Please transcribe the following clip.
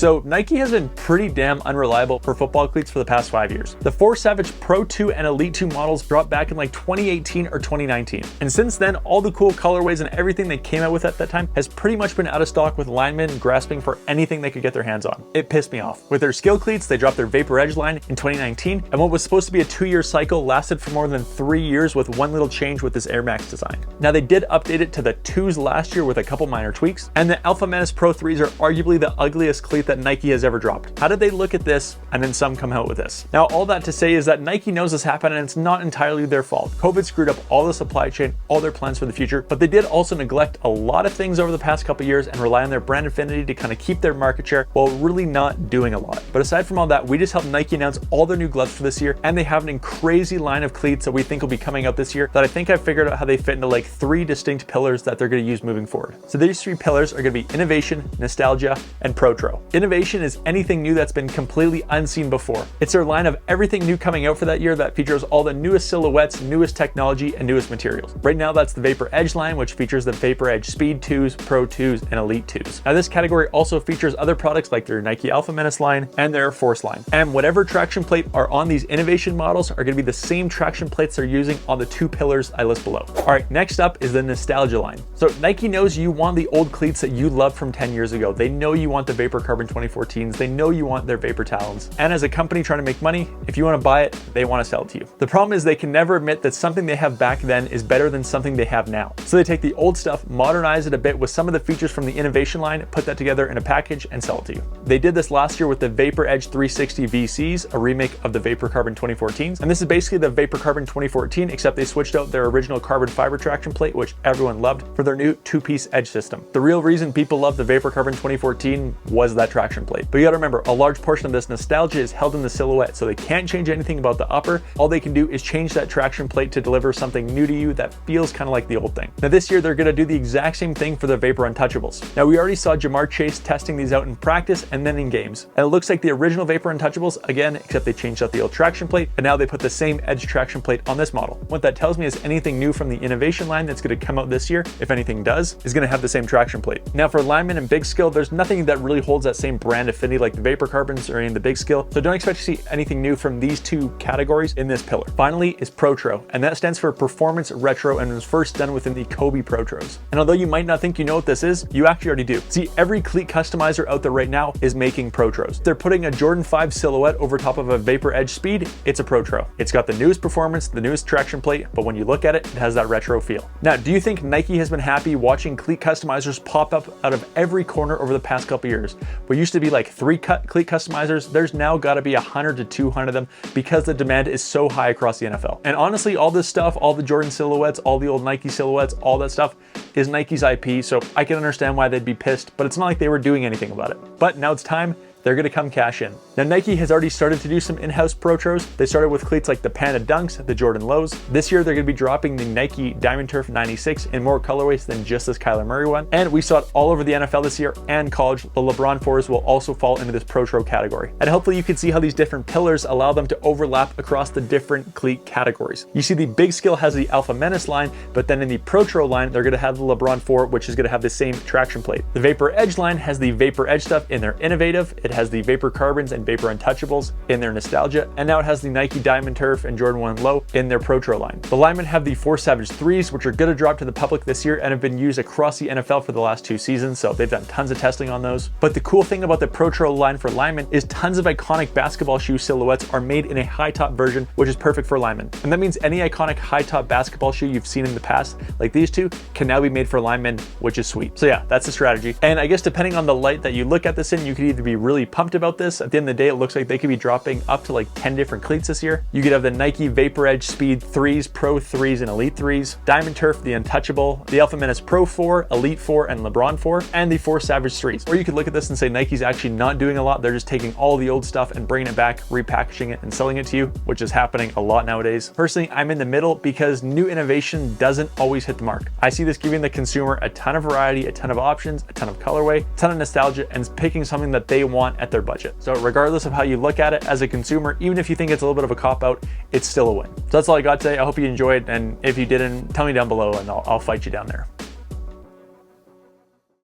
So Nike has been pretty damn unreliable for football cleats for the past 5 years. The 4 Savage Pro 2 and Elite 2 models dropped back in like 2018 or 2019. And since then, all the cool colorways and everything they came out with at that time has pretty much been out of stock, with linemen grasping for anything they could get their hands on. It pissed me off. With their skill cleats, they dropped their Vapor Edge line in 2019, and what was supposed to be a 2-year cycle lasted for more than 3 years with one little change with this Air Max design. Now they did update it to the 2s last year with a couple minor tweaks, and the Alpha Menace Pro 3s are arguably the ugliest cleat that Nike has ever dropped. How did they look at this and then some come out with this? Now all that to say is that Nike knows this happened, and it's not entirely their fault. COVID screwed up all the supply chain, all their plans for the future, but they did also neglect a lot of things over the past couple years and rely on their brand affinity to kind of keep their market share while really not doing a lot. But aside from all that, we just helped Nike announce all their new gloves for this year, and they have an crazy line of cleats that we think will be coming out this year that I think I've figured out how they fit into like 3 distinct pillars that they're going to use moving forward. So these 3 pillars are going to be innovation, nostalgia, and protro. Innovation is anything new that's been completely unseen before. It's their line of everything new coming out for that year that features all the newest silhouettes, newest technology, and newest materials. Right now that's the Vapor Edge line, which features the Vapor Edge Speed 2s, Pro 2s, and Elite 2s. Now this category also features other products like their Nike Alpha Menace line and their Force line. And whatever traction plate are on these innovation models are going to be the same traction plates they're using on the 2 pillars I list below. All right, next up is the nostalgia line. So Nike knows you want the old cleats that you loved from 10 years ago. They know you want the Vapor Carbon 2014s. They know you want their Vapor Talons. And as a company trying to make money, if you want to buy it, they want to sell it to you. The problem is they can never admit that something they have back then is better than something they have now. So they take the old stuff, modernize it a bit with some of the features from the innovation line, put that together in a package, and sell it to you. They did this last year with the Vapor Edge 360 VCs, a remake of the Vapor Carbon 2014s. And this is basically the Vapor Carbon 2014, except they switched out their original carbon fiber traction plate, which everyone loved, for their new 2-piece edge system. The real reason people love the Vapor Carbon 2014 was that traction plate. But you gotta remember, a large portion of this nostalgia is held in the silhouette, so they can't change anything about the upper. All they can do is change that traction plate to deliver something new to you that feels kind of like the old thing. Now this year, they're gonna do the exact same thing for the Vapor Untouchables. Now we already saw Jamar Chase testing these out in practice and then in games. And it looks like the original Vapor Untouchables again, except they changed out the old traction plate, and now they put the same edge traction plate on this model. What that tells me is anything new from the innovation line that's gonna come out this year, if anything does, is gonna have the same traction plate. Now for lineman and big skill, there's nothing that really holds that same brand affinity like the Vapor Carbons or any of the big skill, so don't expect to see anything new from these 2 categories in this pillar. Finally is Protro, and that stands for Performance Retro and was first done within the Kobe Protros. And although you might not think you know what this is, you actually already do. See, every cleat customizer out there right now is making Protros. They're putting a Jordan 5 silhouette over top of a Vapor Edge Speed, it's a Protro. It's got the newest performance, the newest traction plate, but when you look at it, it has that retro feel. Now, do you think Nike has been happy watching cleat customizers pop up out of every corner over the past couple years? What used to be like 3 cleat customizers, there's now gotta be 100 to 200 of them because the demand is so high across the NFL. And honestly, all this stuff, all the Jordan silhouettes, all the old Nike silhouettes, all that stuff is Nike's IP, so I can understand why they'd be pissed, but it's not like they were doing anything about it. But now it's time. They're gonna come cash in. Now Nike has already started to do some in-house Protros. They started with cleats like the Panda Dunks, the Jordan Lows. This year they're gonna be dropping the Nike Diamond Turf 96 in more colorways than just this Kyler Murray one. And we saw it all over the NFL this year and college. The LeBron 4s will also fall into this Protro category. And hopefully you can see how these different pillars allow them to overlap across the different cleat categories. You see the big skill has the Alpha Menace line, but then in the Protro line, they're gonna have the LeBron 4, which is gonna have the same traction plate. The Vapor Edge line has the Vapor Edge stuff in their innovative. It has the Vapor Carbons and Vapor Untouchables in their nostalgia, and now it has the Nike Diamond Turf and Jordan 1 Low in their Protro line. The linemen have the 4 Savage 3s, which are going to drop to the public this year and have been used across the NFL for the last 2 seasons, so they've done tons of testing on those. But the cool thing about the Protro line for linemen is tons of iconic basketball shoe silhouettes are made in a high top version, which is perfect for linemen. And that means any iconic high top basketball shoe you've seen in the past, like these 2, can now be made for linemen, which is sweet. So yeah, that's the strategy. And I guess depending on the light that you look at this in, you could either be really pumped about this. At the end of the day, it looks like they could be dropping up to like 10 different cleats this year. You could have the Nike Vapor Edge Speed 3s, Pro 3s, and Elite 3s, Diamond Turf, the Untouchable, the Alpha Menace Pro 4, Elite 4, and LeBron 4, and the 4 Savage 3s. Or you could look at this and say Nike's actually not doing a lot. They're just taking all the old stuff and bringing it back, repackaging it, and selling it to you, which is happening a lot nowadays. Personally, I'm in the middle because new innovation doesn't always hit the mark. I see this giving the consumer a ton of variety, a ton of options, a ton of colorway, a ton of nostalgia, and picking something that they want at their budget. So regardless of how you look at it as a consumer, even if you think it's a little bit of a cop-out, it's still a win. So that's all I got today. I hope you enjoyed, and if you didn't, tell me down below and I'll fight you down there.